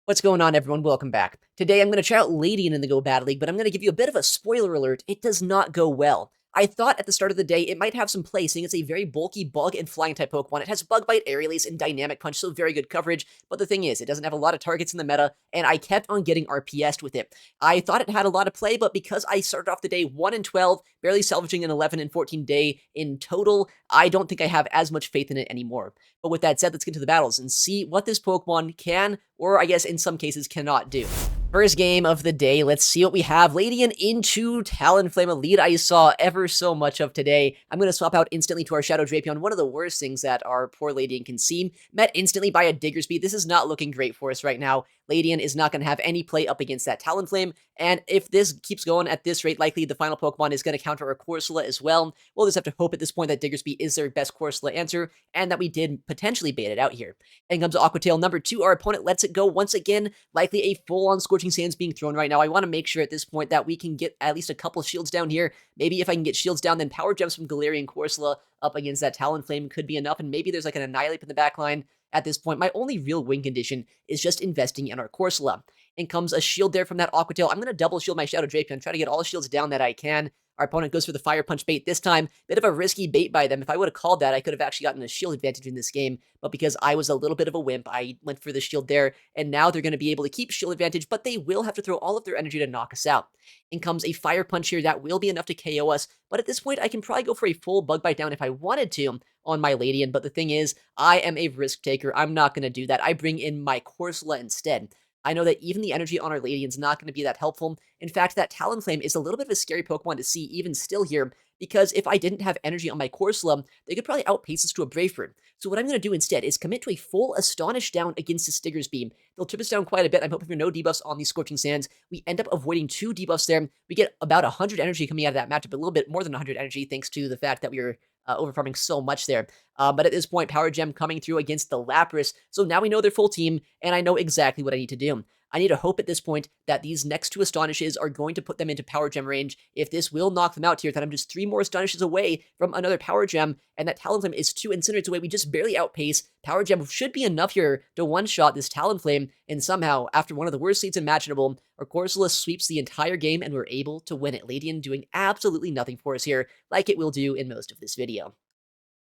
What's going on, everyone? Welcome back. Today, I'm going to try out Ledian in the Go Battle League, but I'm going to give you a bit of a spoiler alert. It does not go well. I thought at the start of the day it might have some play, seeing it's a very bulky bug and flying type Pokemon. It has Bug Bite, Air Release, and Dynamic Punch, so very good coverage. But the thing is, it doesn't have a lot of targets in the meta, and I kept on getting RPS'd with it. I thought it had a lot of play, but because I started off the day 1 and 12, barely salvaging an 11 and 14 day in total, I don't think I have as much faith in it anymore. But with that said, let's get to the battles and see what this Pokemon can, or I guess in some cases cannot do. First game of the day, let's see what we have. Ledian into Talonflame, a lead I saw ever so much of today. I'm going to swap out instantly to our Shadow Drapion, one of the worst things that our poor Ledian can see. Met instantly by a Diggersby. This is not looking great for us right now. Ledian is not going to have any play up against that Talonflame, and if this keeps going at this rate, likely the final Pokemon is going to counter our Corsola as well. We'll just have to hope at this point that Diggersby is their best Corsola answer, and that we did potentially bait it out here. And comes Aqua Tail number 2. Our opponent lets it go once again, likely a full-on Scorching Sands being thrown right now. I want to make sure at this point that we can get at least a couple shields down here. Maybe if I can get shields down, then Power Gems from Galarian Corsola up against that Talonflame could be enough, and maybe there's like an Annihilate in the back line. At this point, my only real win condition is just investing in our Corsola. And comes a shield there from that Aqua Tail. I'm going to double shield my Shadow Drapion, try to get all the shields down that I can. Our opponent goes for the Fire Punch bait this time. Bit of a risky bait by them. If I would have called that, I could have actually gotten a shield advantage in this game. But because I was a little bit of a wimp, I went for the shield there. And now they're going to be able to keep shield advantage, but they will have to throw all of their energy to knock us out. In comes a Fire Punch here. That will be enough to KO us. But at this point, I can probably go for a full Bug Bite down if I wanted to on my Ledian. But the thing is, I am a risk taker. I'm not going to do that. I bring in my Corsola instead. I know that even the energy on our Ledian is not going to be that helpful. In fact, that Talonflame is a little bit of a scary Pokemon to see even still here, because if I didn't have energy on my Corsola, they could probably outpace us to a Brave Bird. So what I'm going to do instead is commit to a full Astonish down against the Stigger's Beam. They'll trip us down quite a bit. I'm hoping for no debuffs on these Scorching Sands. We end up avoiding 2 debuffs there. We get about 100 energy coming out of that matchup, a little bit more than 100 energy thanks to the fact that we were overfarming so much there. But at this point, Power Gem coming through against the Lapras. So now we know their full team, and I know exactly what I need to do. I need to hope at this point that these next 2 Astonishes are going to put them into Power Gem range. If this will knock them out here, then I'm just 3 more Astonishes away from another Power Gem, and that Talonflame is 2 Incinerates away. We just barely outpace. Power Gem should be enough here to one-shot this Talonflame, and somehow, after one of the worst leads imaginable, our Corsola sweeps the entire game, and we're able to win it. Ledian doing absolutely nothing for us here, like it will do in most of this video.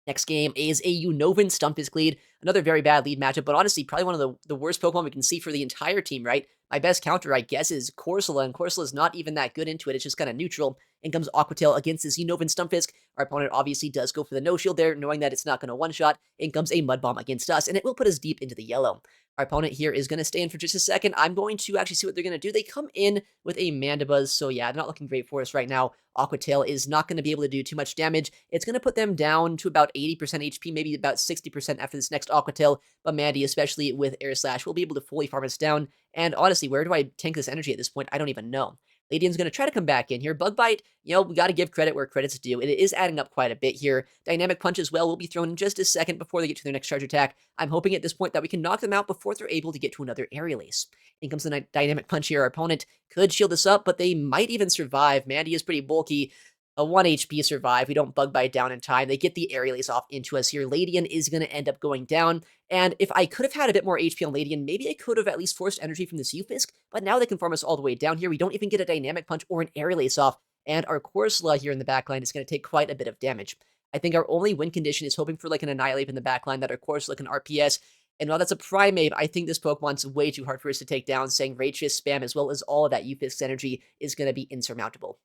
Next game is a Unova Stunfisk lead. Another very bad lead matchup, but honestly, probably one of the worst Pokemon we can see for the entire team, right? My best counter, I guess, is Corsola, and Corsola is not even that good into it. It's just kind of neutral. In comes Aqua Tail against this Unova Stunfisk. Our opponent obviously does go for the no-shield there, knowing that it's not going to one-shot. In comes a Mud Bomb against us, and it will put us deep into the yellow. Our opponent here is going to stay in for just a second. I'm going to actually see what they're going to do. They come in with a Mandibuzz, so yeah, not looking great for us right now. Aqua Tail is not going to be able to do too much damage. It's going to put them down to about 80% HP, maybe about 60% after this next Aqua Tail, but Mandy, especially with Air Slash, will be able to fully farm us down. And honestly, where do I tank this energy at this point? I don't even know. Ledian's going to try to come back in here. Bug Bite, we got to give credit where credit's due. It is adding up quite a bit here. Dynamic Punch as well will be thrown in just a second before they get to their next charge attack. I'm hoping at this point that we can knock them out before they're able to get to another Aerial Ace. In comes the Dynamic Punch here. Our opponent could shield us up, but they might even survive. Mandy is pretty bulky. A 1 HP survive. We don't Bug Bite down in time. They get the Aerial Ace off into us here. Ledian is going to end up going down. And if I could have had a bit more HP on Ledian, maybe I could have at least forced energy from this Ufisk. But now they can farm us all the way down here. We don't even get a Dynamic Punch or an Aerial Ace off. And our Corsola here in the backline is going to take quite a bit of damage. I think our only win condition is hoping for like an Annihilate in the backline that our Corsola can RPS. And while that's a Primeape, I think this Pokemon's way too hard for us to take down, saying Radius spam as well as all of that Ufisk's energy is going to be insurmountable.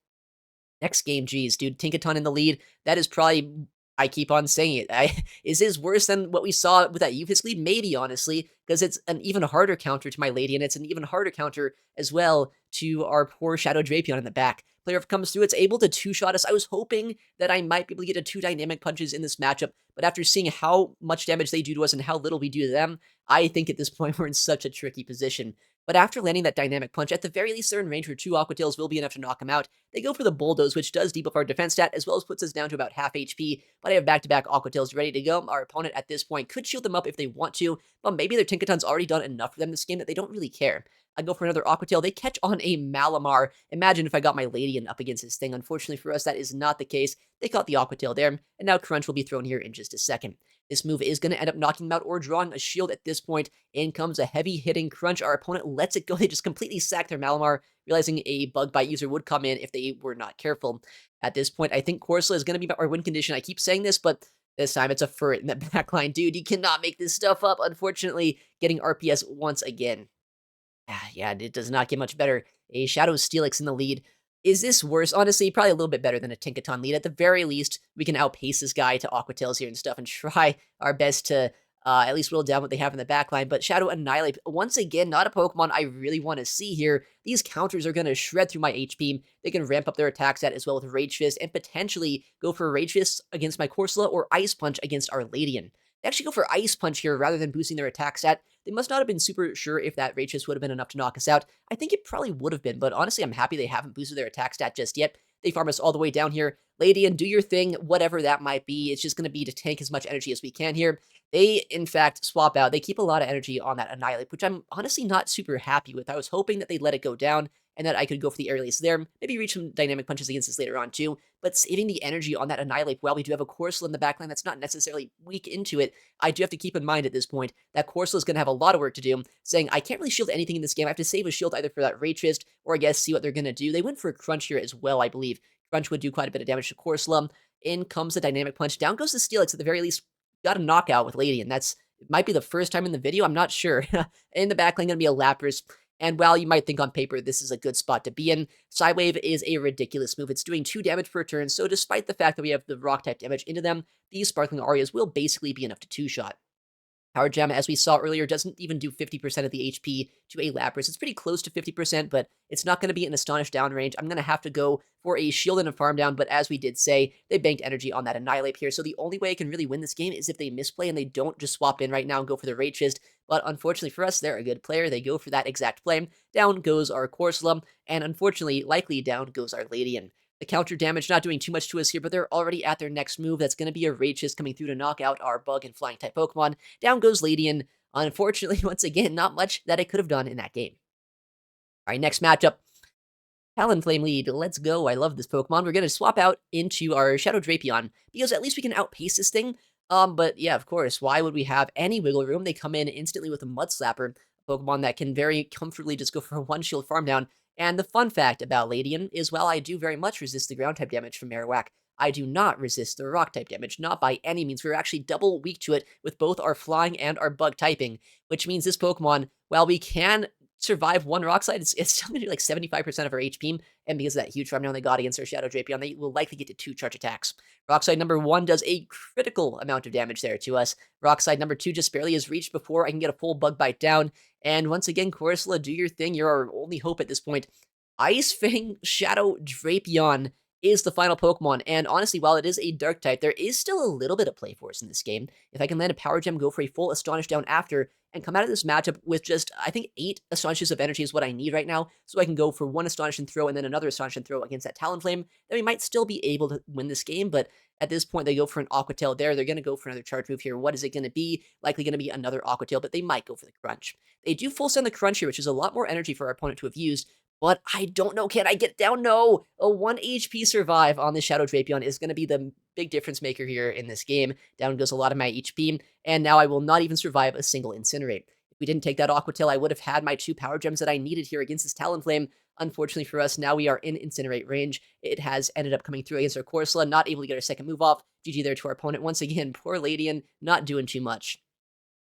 Next game, geez, dude, Tinkaton in the lead. That is probably, I keep on saying it. Is this worse than what we saw with that Ufisk lead? Maybe, honestly, because it's an even harder counter to my Lady, and it's an even harder counter as well to our poor Shadow Drapion in the back. Player comes through, it's able to 2-shot us. I was hoping that I might be able to get a 2 Dynamic Punches in this matchup, but after seeing how much damage they do to us and how little we do to them, I think at this point we're in such a tricky position. But after landing that Dynamic Punch, at the very least they're in range where 2 Aqua Tails will be enough to knock him out. They go for the Bulldoze, which does debuff our defense stat, as well as puts us down to about half HP, but I have back-to-back Aqua Tails ready to go. Our opponent at this point could shield them up if they want to, but maybe their Tinkaton's already done enough for them this game that they don't really care. I go for another Aqua Tail. They catch on a Malamar. Imagine if I got my Ledian up against this thing. Unfortunately for us, that is not the case. They caught the Aqua Tail there, and now Crunch will be thrown here in just a second. This move is going to end up knocking them out or drawing a shield at this point. In comes a heavy-hitting crunch. Our opponent lets it go. They just completely sack their Malamar, realizing a Bug Bite user would come in if they were not careful. At this point, I think Corsola is going to be our win condition. I keep saying this, but this time it's a Furret in the backline. Dude, you cannot make this stuff up. Unfortunately, getting RPS once again. Yeah, it does not get much better. A Shadow Steelix in the lead. Is this worse? Honestly, probably a little bit better than a Tinkaton lead. At the very least, we can outpace this guy to Aquatails here and stuff and try our best to at least whittle down what they have in the backline. But Shadow Annihilate, once again, not a Pokemon I really want to see here. These counters are going to shred through my HP. They can ramp up their attack stat as well with Rage Fist and potentially go for Rage Fist against my Corsola or Ice Punch against our Ledian. They actually go for Ice Punch here rather than boosting their attack stat. They must not have been super sure if that Rage Fist would have been enough to knock us out. I think it probably would have been, but honestly, I'm happy they haven't boosted their attack stat just yet. They farm us all the way down here. Ledian, do your thing, whatever that might be. It's just going to be to tank as much energy as we can here. They, in fact, swap out. They keep a lot of energy on that Annihilate, which I'm honestly not super happy with. I was hoping that they'd let it go down and that I could go for the air release there. Maybe reach some dynamic punches against this later on too. But saving the energy on that Annihilate while we do have a Corsola in the backline that's not necessarily weak into it, I do have to keep in mind at this point that Corsola is going to have a lot of work to do, saying I can't really shield anything in this game. I have to save a shield either for that Rage Fist or I guess see what they're going to do. They went for a Crunch here as well, I believe. Crunch would do quite a bit of damage to Corsola. In comes the Dynamic Punch. Down goes the Steelix. At the very least, got a knockout with Ledian. It might be the first time in the video. I'm not sure. In the backline, going to be a Lapras. And while you might think on paper this is a good spot to be in, Psywave is a ridiculous move. It's doing 2 damage per turn, so despite the fact that we have the Rock-type damage into them, these Sparkling Arias will basically be enough to 2-shot. Power Gem, as we saw earlier, doesn't even do 50% of the HP to a Lapras. It's pretty close to 50%, but it's not going to be an Astonish down range. I'm going to have to go for a Shield and a Farm down, but as we did say, they banked energy on that Annihilate here, so the only way I can really win this game is if they misplay and they don't just swap in right now and go for the Rage Fist. But unfortunately for us, they're a good player. They go for that exact play. Down goes our Corsola, and unfortunately, likely down goes our Ledian. The counter damage not doing too much to us here, but they're already at their next move. That's going to be a Rage Fist coming through to knock out our Bug and Flying type Pokemon. Down goes Ledian. Unfortunately, once again, not much that it could have done in that game. All right, next matchup. Talonflame lead. Let's go. I love this Pokemon. We're going to swap out into our Shadow Drapion because at least we can outpace this thing. But yeah, of course, why would we have any wiggle room? They come in instantly with a Mud Slapper, a Pokemon that can very comfortably just go for a 1-shield farm down. And the fun fact about Ledian is while I do very much resist the ground-type damage from Marowak, I do not resist the rock-type damage, not by any means. We're actually double weak to it with both our flying and our bug typing, which means this Pokemon, while we can survive one rock slide, it's still going to do like 75% of our HP, and because of that huge farm down they got against our Shadow Drapion, they will likely get to 2 charge attacks. Rock slide number 1 does a critical amount of damage there to us. Rock slide number 2 just barely is reached before I can get a full bug bite down, and once again, Corsola, do your thing. You're our only hope at this point. Ice Fang Shadow Drapion is the final Pokemon, and honestly, while it is a Dark type, there is still a little bit of play for us in this game. If I can land a Power Gem, go for a full Astonish down after, and come out of this matchup with just, I think, 8 Astonishes of energy is what I need right now, so I can go for 1 Astonish and throw, and then another Astonish and throw against that Talonflame, then we might still be able to win this game, but at this point, they go for an Aqua Tail there. They're going to go for another charge move here. What is it going to be? Likely going to be another Aqua Tail, but they might go for the Crunch. They do full send the Crunch here, which is a lot more energy for our opponent to have used, but I don't know, can I get down? No! A 1 HP survive on this Shadow Drapion is going to be the big difference maker here in this game. Down goes a lot of my HP, and now I will not even survive a single Incinerate. If we didn't take that Aqua Tail, I would have had my 2 Power Gems that I needed here against this Talonflame. Unfortunately for us, now we are in Incinerate range. It has ended up coming through against our Corsola, not able to get our second move off. GG there to our opponent. Once again, poor Ledian, not doing too much.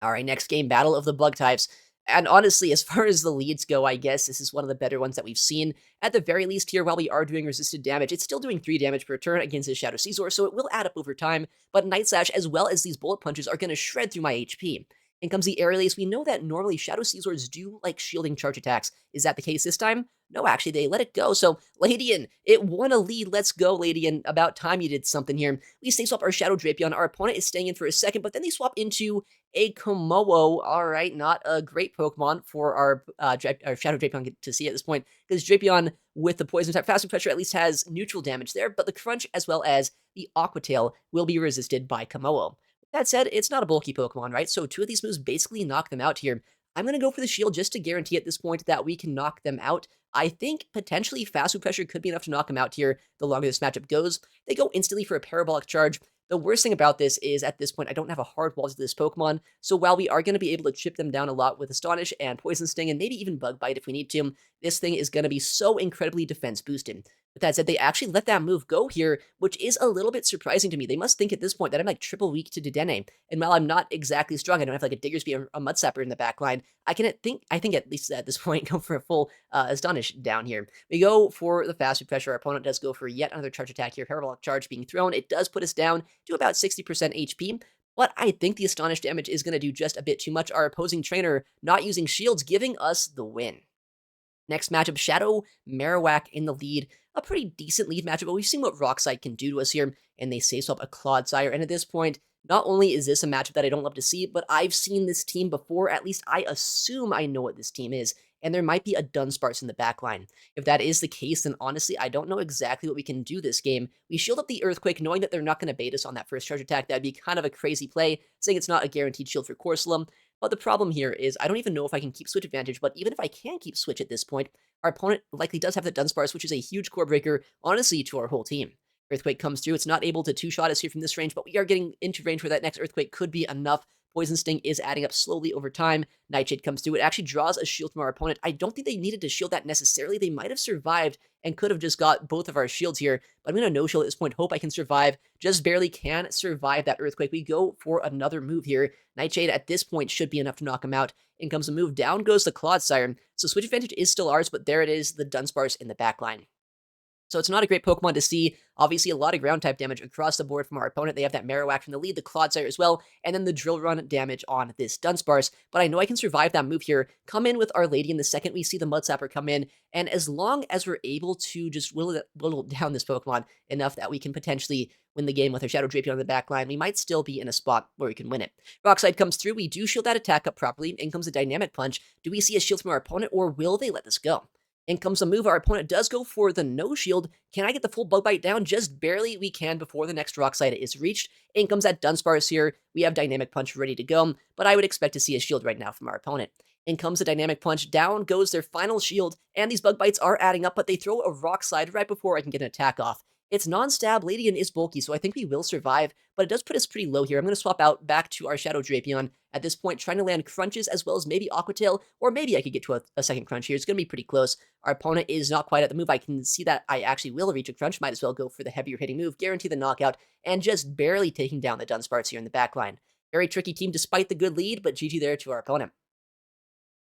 All right, next game, Battle of the Bug Types. And honestly, as far as the leads go, I guess this is one of the better ones that we've seen. At the very least here, while we are doing resisted damage, it's still doing 3 damage per turn against his Shadow Scizor, so it will add up over time, but Night Slash as well as these Bullet Punches are going to shred through my HP. In comes the Air Release. We know that normally Shadow Scizors do like shielding charge attacks. Is that the case this time? No, actually, they let it go. So, Ledian, it won a lead. Let's go, Ledian. About time you did something here. We stay swap our Shadow Drapion. Our opponent is staying in for a second, but then they swap into a Komodo. All right, not a great Pokemon for our Shadow Drapion to see at this point, because Drapion with the Poison type Fast Pressure at least has neutral damage there, but the Crunch as well as the Aqua Tail will be resisted by Komodo. That said, it's not a bulky Pokemon, right? So 2 of these moves basically knock them out here. I'm going to go for the shield just to guarantee at this point that we can knock them out. I think potentially Fast Pressure could be enough to knock them out here the longer this matchup goes. They go instantly for a Parabolic Charge, The worst thing about this is, at this point, I don't have a hard wall to this Pokemon, so while we are going to be able to chip them down a lot with Astonish and Poison Sting, and maybe even Bug Bite if we need to, this thing is going to be so incredibly defense boosted. With that said, they actually let that move go here, which is a little bit surprising to me. They must think at this point that I'm like triple weak to Dedenne, and while I'm not exactly strong, I don't have like a Diggersby or a Mudsapper in the back line, I think at least at this point, go for a full Astonish down here. We go for the fast pressure. Our opponent does go for yet another charge attack here. Parabolic Charge being thrown. It does put us down to about 60% HP, but I think the Astonish damage is going to do just a bit too much. Our opposing trainer not using shields, giving us the win. Next matchup, Shadow Marowak in the lead. A pretty decent lead matchup, but we've seen what Rockside can do to us here, and they say swap a Clodsire. And at this point, not only is this a matchup that I don't love to see, but I've seen this team before. At least I assume I know what this team is, and there might be a Dunsparce in the backline. If that is the case, then honestly, I don't know exactly what we can do this game. We shield up the Earthquake, knowing that they're not going to bait us on that first charge attack. That'd be kind of a crazy play, saying it's not a guaranteed shield for Corsola. But the problem here is I don't even know if I can keep switch advantage, but even if I can keep switch at this point, our opponent likely does have the Dunsparce, which is a huge core breaker, honestly, to our whole team. Earthquake comes through. It's not able to two-shot us here from this range, but we are getting into range where that next Earthquake could be enough. Poison Sting is adding up slowly over time. Nightshade comes through. It actually draws a shield from our opponent. I don't think they needed to shield that necessarily. They might have survived and could have just got both of our shields here, but I'm going to no-shield at this point. Hope I can survive. Just barely can survive that Earthquake. We go for another move here. Nightshade at this point should be enough to knock him out. In comes a move. Down goes the Clodsire. So switch advantage is still ours, but there it is, the Dunsparce in the backline. So it's not a great Pokemon to see. Obviously, a lot of ground type damage across the board from our opponent. They have that Marowak from the lead, the Clodsire as well, and then the Drill Run damage on this Dunsparce. But I know I can survive that move here. Come in with our Ledian the second we see the Mudsapper come in, and as long as we're able to just whittle down this Pokemon enough that we can potentially win the game with our Shadow Drapion on the back line, we might still be in a spot where we can win it. Rockside comes through. We do shield that attack up properly. In comes a Dynamic Punch. Do we see a shield from our opponent, or will they let this go? In comes a move. Our opponent does go for the no shield. Can I get the full Bug Bite down? Just barely we can before the next Rockside is reached. In comes that Dunsparce here. We have Dynamic Punch ready to go, but I would expect to see a shield right now from our opponent. In comes a Dynamic Punch. Down goes their final shield, and these Bug Bites are adding up, but they throw a Rockside right before I can get an attack off. It's non-stab. Ledian is bulky, so I think we will survive, but it does put us pretty low here. I'm going to swap out back to our Shadow Drapion at this point, trying to land crunches as well as maybe Aqua Tail, or maybe I could get to a second crunch here. It's going to be pretty close. Our opponent is not quite at the move. I can see that I actually will reach a crunch. Might as well go for the heavier hitting move, guarantee the knockout, and just barely taking down the Dunsparce here in the back line. Very tricky team despite the good lead, but GG there to our opponent.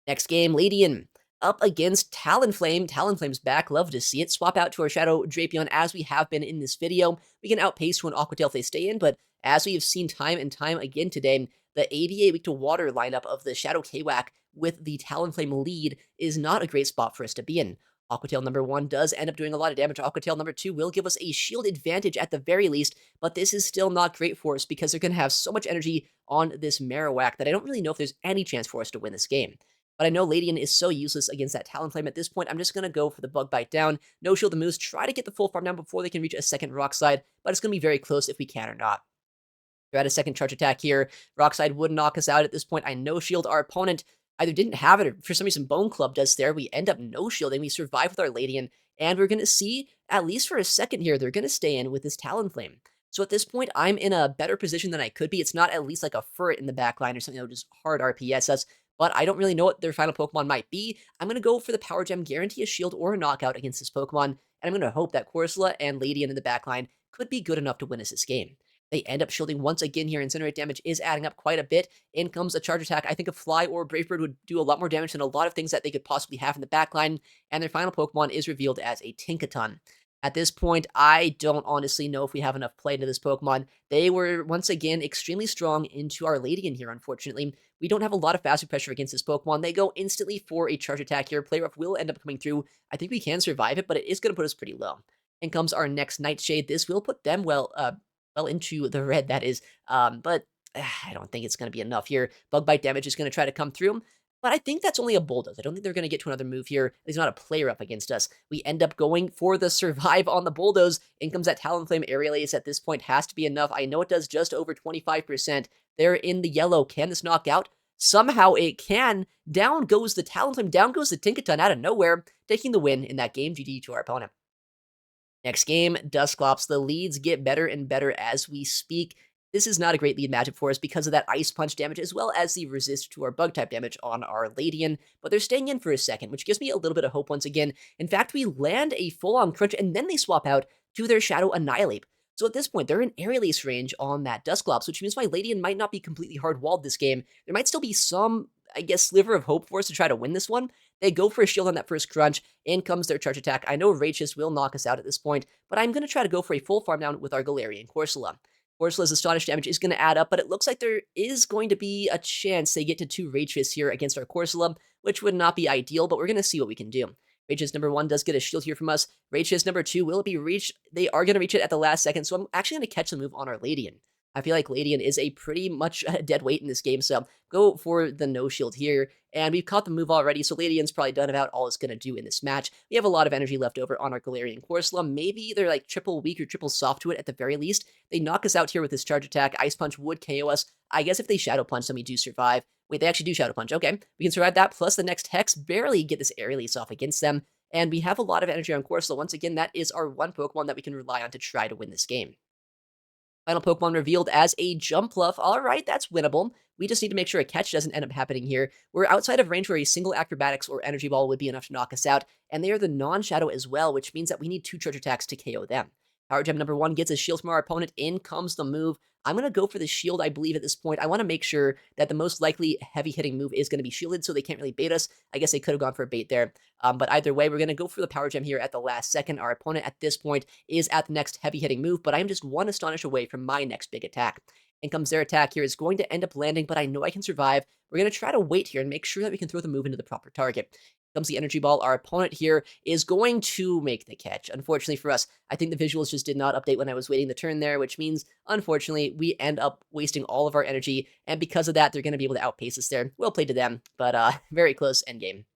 Next game, Ledian up against Talonflame. Talonflame's back. Love to see it. Swap out to our Shadow Drapion as we have been in this video. We can outpace to an Aqua Tail if they stay in, but as we have seen time and time again today, the ABA weak to water lineup of the Shadow Kwak with the Talonflame lead is not a great spot for us to be in. Aqua Tail number 1 does end up doing a lot of damage. Aqua Tail number 2 will give us a shield advantage at the very least, but this is still not great for us because they're going to have so much energy on this Marowak that I don't really know if there's any chance for us to win this game. But I know Ledian is so useless against that Talonflame at this point. I'm just going to go for the Bug Bite down. No shield the moves. Try to get the full farm down before they can reach a second Rockside, but it's going to be very close if we can or not. We're at a second charge attack here. Rockside would knock us out at this point. I no shield. Our opponent either didn't have it or for some reason Bone Club does there. We end up no shielding. We survive with our Ledian, and we're going to see, at least for a second here, they're going to stay in with this Talonflame. So at this point, I'm in a better position than I could be. It's not at least like a Furret in the back line or something that would just hard RPS us, but I don't really know what their final Pokemon might be. I'm going to go for the Power Gem, guarantee a shield or a knockout against this Pokemon, and I'm going to hope that Corsola and Ledian in the backline could be good enough to win us this game. They end up shielding once again here. Incinerate damage is adding up quite a bit. In comes a charge attack. I think a Fly or Brave Bird would do a lot more damage than a lot of things that they could possibly have in the backline, and their final Pokemon is revealed as a Tinkaton. At this point, I don't honestly know if we have enough play into this Pokemon. They were, once again, extremely strong into our Ledian here, unfortunately. We don't have a lot of fast pressure against this Pokemon. They go instantly for a charge attack here. Play Rough will end up coming through. I think we can survive it, but it is going to put us pretty low. In comes our next Nightshade. This will put them well into the red, that is. But I don't think it's going to be enough here. Bug Bite damage is going to try to come through. But I think that's only a Bulldoze. I don't think they're going to get to another move here. There's not a player up against us. We end up going for the survive on the Bulldoze. In comes that Talonflame. Aerial Ace at this point has to be enough. I know it does just over 25%. They're in the yellow. Can this knock out? Somehow it can. Down goes the Talonflame. Down goes the Tinkaton out of nowhere, taking the win in that game. GG to our opponent. Next game, Dusclops. The leads get better and better as we speak. This is not a great lead matchup for us because of that Ice Punch damage as well as the resist to our Bug type damage on our Ledian, but they're staying in for a second, which gives me a little bit of hope once again. In fact, we land a full-on Crunch and then they swap out to their Shadow Annihilate. So at this point, they're in Air Release range on that Dusclops, which means my Ledian might not be completely hard-walled this game. There might still be some, I guess, sliver of hope for us to try to win this one. They go for a shield on that first Crunch. In comes their charge attack. I know Rachis will knock us out at this point, but I'm going to try to go for a full farm down with our Galarian Corsola. Corsola's Astonish damage is going to add up, but it looks like there is going to be a chance they get to 2 Rachis here against our Corsola, which would not be ideal, but we're going to see what we can do. Rachis number 1 does get a shield here from us. Rachis number 2, will it be reached? They are going to reach it at the last second, so I'm actually going to catch the move on our Ledian. I feel like Ledian is a pretty much dead weight in this game, so go for the no shield here. And we've caught the move already, so Ledian's probably done about all it's going to do in this match. We have a lot of energy left over on our Galarian Corsola. Maybe they're like triple weak or triple soft to it at the very least. They knock us out here with this charge attack. Ice Punch would KO us. I guess if they Shadow Punch, then we do survive. Wait, they actually do Shadow Punch. Okay, we can survive that, plus the next Hex, barely get this air release off against them. And we have a lot of energy on Corsola. Once again, that is our one Pokemon that we can rely on to try to win this game. Final Pokemon revealed as a Jumpluff. All right, that's winnable. We just need to make sure a catch doesn't end up happening here. We're outside of range where a single Acrobatics or Energy Ball would be enough to knock us out, and they are the non-Shadow as well, which means that we need 2 Charge Attacks to KO them. Power Gem number 1 gets a shield from our opponent. In comes the move. I'm going to go for the shield, I believe, at this point. I want to make sure that the most likely heavy-hitting move is going to be shielded, so they can't really bait us. I guess they could have gone for a bait there. But either way, we're going to go for the Power Gem here at the last second. Our opponent at this point is at the next heavy-hitting move, but I'm just 1 Astonish away from my next big attack. In comes their attack here. It's going to end up landing, but I know I can survive. We're going to try to wait here and make sure that we can throw the move into the proper target. Comes the Energy Ball. Our opponent here is going to make the catch. Unfortunately for us, I think the visuals just did not update when I was waiting the turn there, which means, unfortunately, we end up wasting all of our energy, and because of that, they're going to be able to outpace us there. Well played to them, but very close endgame.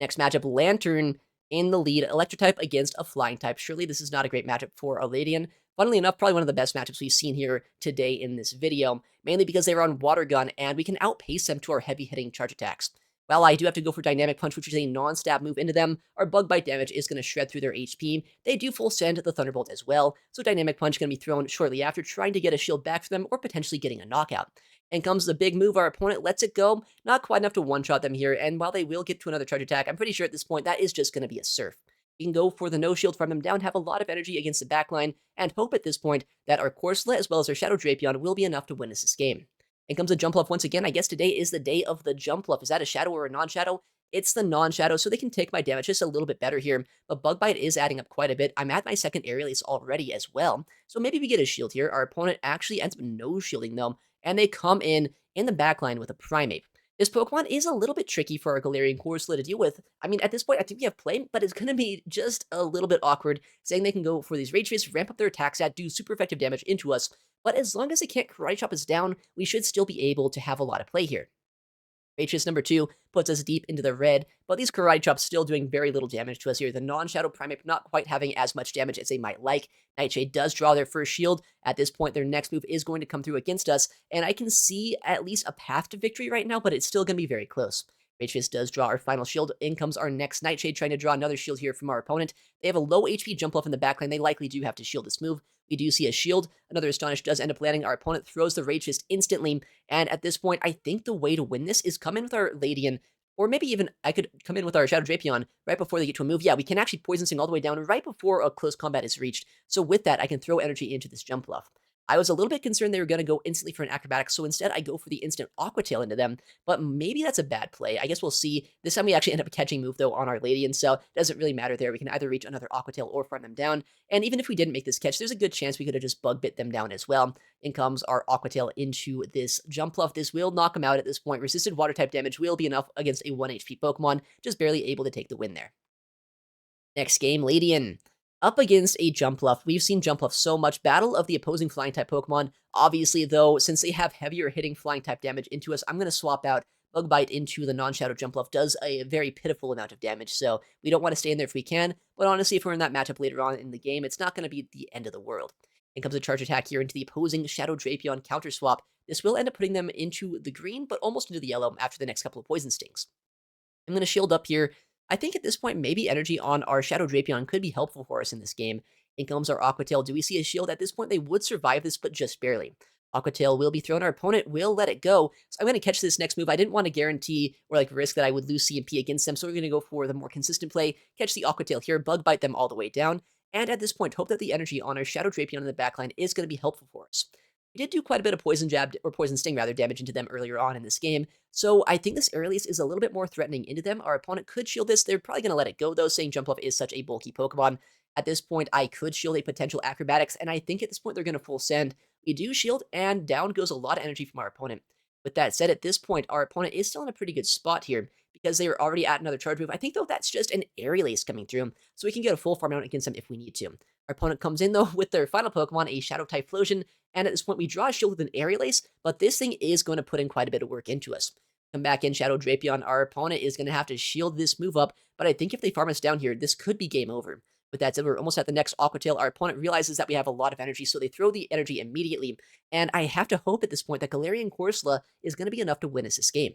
Next matchup, Lantern in the lead, Electric type against a Flying type. Surely this is not a great matchup for a Ledian. Funnily enough, probably one of the best matchups we've seen here today in this video, mainly because they were on Water Gun, and we can outpace them to our heavy-hitting charge attacks. While I do have to go for Dynamic Punch, which is a non-stab move into them, our Bug Bite damage is going to shred through their HP. They do full send the Thunderbolt as well, so Dynamic Punch is going to be thrown shortly after, trying to get a shield back for them, or potentially getting a knockout. And comes the big move, our opponent lets it go, not quite enough to one-shot them here, and while they will get to another charge attack, I'm pretty sure at this point that is just going to be a Surf. We can go for the no shield, farm them down, have a lot of energy against the backline, and hope at this point that our Corsola as well as our Shadow Drapion will be enough to win us this game. In comes the Jumpluff once again. I guess today is the day of the Jumpluff. Is that a Shadow or a non-Shadow? It's the non-Shadow, so they can take my damage just a little bit better here, but Bug Bite is adding up quite a bit. I'm at my second Air Release already as well, so maybe we get a shield here. Our opponent actually ends up no-shielding them, and they come in the backline with a Primeape. This Pokemon is a little bit tricky for our Galarian Corsola to deal with. I mean, at this point, I think we have play, but it's going to be just a little bit awkward, saying they can go for these Rage Face, ramp up their attack stat, do super effective damage into us, but as long as they can't Karate Chop us down, we should still be able to have a lot of play here. Rachis number 2 puts us deep into the red, but these Karate Chops still doing very little damage to us here. The non-Shadow Primeape not quite having as much damage as they might like. Nightshade does draw their first shield. At this point, their next move is going to come through against us, and I can see at least a path to victory right now, but it's still going to be very close. Rachis does draw our final shield. In comes our next Nightshade, trying to draw another shield here from our opponent. They have a low HP Jumpluff in the backline. They likely do have to shield this move. We do see a shield. Another Astonish does end up landing. Our opponent throws the Rage Fist instantly, and at this point, I think the way to win this is come in with our Ledian, or maybe even I could come in with our Shadow Drapion right before they get to a move. Yeah, we can actually Poison Sting all the way down right before a close combat is reached, so with that, I can throw energy into this Jumpluff. I was a little bit concerned they were going to go instantly for an Acrobatics, so instead I go for the instant Aqua Tail into them, but maybe that's a bad play. I guess we'll see. This time we actually end up catching move, though, on our Ledian, so it doesn't really matter there. We can either reach another Aqua Tail or farm them down, and even if we didn't make this catch, there's a good chance we could have just Bug Bit them down as well. In comes our Aqua Tail into this Jumpluff. This will knock him out at this point. Resisted Water-type damage will be enough against a 1 HP Pokemon, just barely able to take the win there. Next game, Ledian. Up against a Jumpluff. We've seen Jumpluff so much. Battle of the opposing Flying-type Pokemon. Obviously, though, since they have heavier hitting Flying-type damage into us, I'm going to swap out Bug Bite into the non-Shadow Jumpluff. Does a very pitiful amount of damage, so we don't want to stay in there if we can. But honestly, if we're in that matchup later on in the game, it's not going to be the end of the world. In comes a charge attack here into the opposing Shadow Drapion counter swap. This will end up putting them into the green, but almost into the yellow after the next couple of Poison Stings. I'm going to shield up here. I think at this point, maybe energy on our Shadow Drapion could be helpful for us in this game. In comes our Aqua Tail. Do we see a shield? At this point, they would survive this, but just barely. Aqua Tail will be thrown. Our opponent will let it go. So I'm going to catch this next move. I didn't want to guarantee or like risk that I would lose CMP against them, so we're going to go for the more consistent play. Catch the Aqua Tail here, Bug Bite them all the way down. And at this point, hope that the energy on our Shadow Drapion in the backline is going to be helpful for us. We did do quite a bit of Poison Jab, or Poison Sting rather, damage into them earlier on in this game, so I think this air release is a little bit more threatening into them. Our opponent could shield this. They're probably going to let it go, though, saying Jump Off is such a bulky Pokemon. At this point, I could shield a potential Acrobatics, and I think at this point they're going to full send. We do shield, and down goes a lot of energy from our opponent. With that said, at this point, our opponent is still in a pretty good spot here, because they are already at another charge move. I think, though, that's just an air release coming through, so we can get a full farm out against them if we need to. Our opponent comes in, though, with their final Pokemon, a Shadow Typhlosion, and at this point, we draw a shield with an air release, but this thing is going to put in quite a bit of work into us. Come back in Shadow Drapion, our opponent is going to have to shield this move up, but I think if they farm us down here, this could be game over. With that said, we're almost at the next Aqua Tail. Our opponent realizes that we have a lot of energy, so they throw the energy immediately, and I have to hope at this point that Galarian Corsola is going to be enough to win us this game.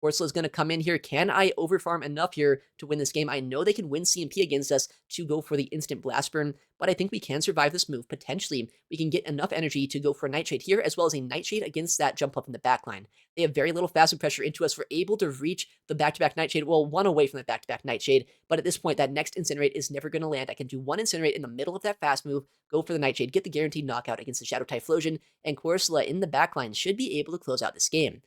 Corsola is going to come in here. Can I overfarm enough here to win this game? I know they can win CMP against us to go for the instant Blast Burn, but I think we can survive this move. Potentially, we can get enough energy to go for a Nightshade here, as well as a Nightshade against that jump up in the backline. They have very little Phasma pressure into us. We're able to reach the back-to-back Nightshade, well, one away from the back-to-back Nightshade, but at this point, that next Incinerate is never going to land. I can do one Incinerate in the middle of that fast move, go for the Nightshade, get the guaranteed knockout against the Shadow Typhlosion, and Corsola in the backline should be able to close out this game.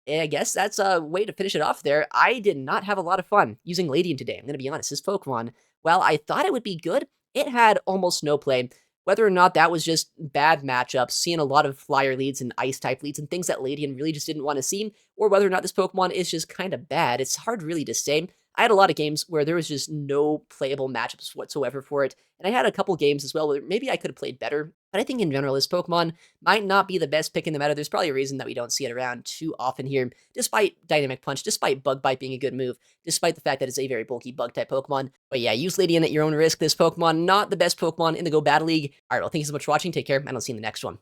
And I guess that's a way to finish it off there. I did not have a lot of fun using Ledian today. I'm going to be honest. This Pokemon, while I thought it would be good, it had almost no play. Whether or not that was just bad matchups, seeing a lot of flyer leads and ice type leads and things that Ledian really just didn't want to see, or whether or not this Pokemon is just kind of bad, it's hard really to say. I had a lot of games where there was just no playable matchups whatsoever for it, and I had a couple games as well where maybe I could have played better, but I think in general this Pokemon might not be the best pick in the meta. There's probably a reason that we don't see it around too often here, despite Dynamic Punch, despite Bug Bite being a good move, despite the fact that it's a very bulky Bug-type Pokemon. But yeah, use Ledian at your own risk. This Pokemon, not the best Pokemon in the Go Battle League. Alright, well, thank you so much for watching. Take care, and I'll see you in the next one.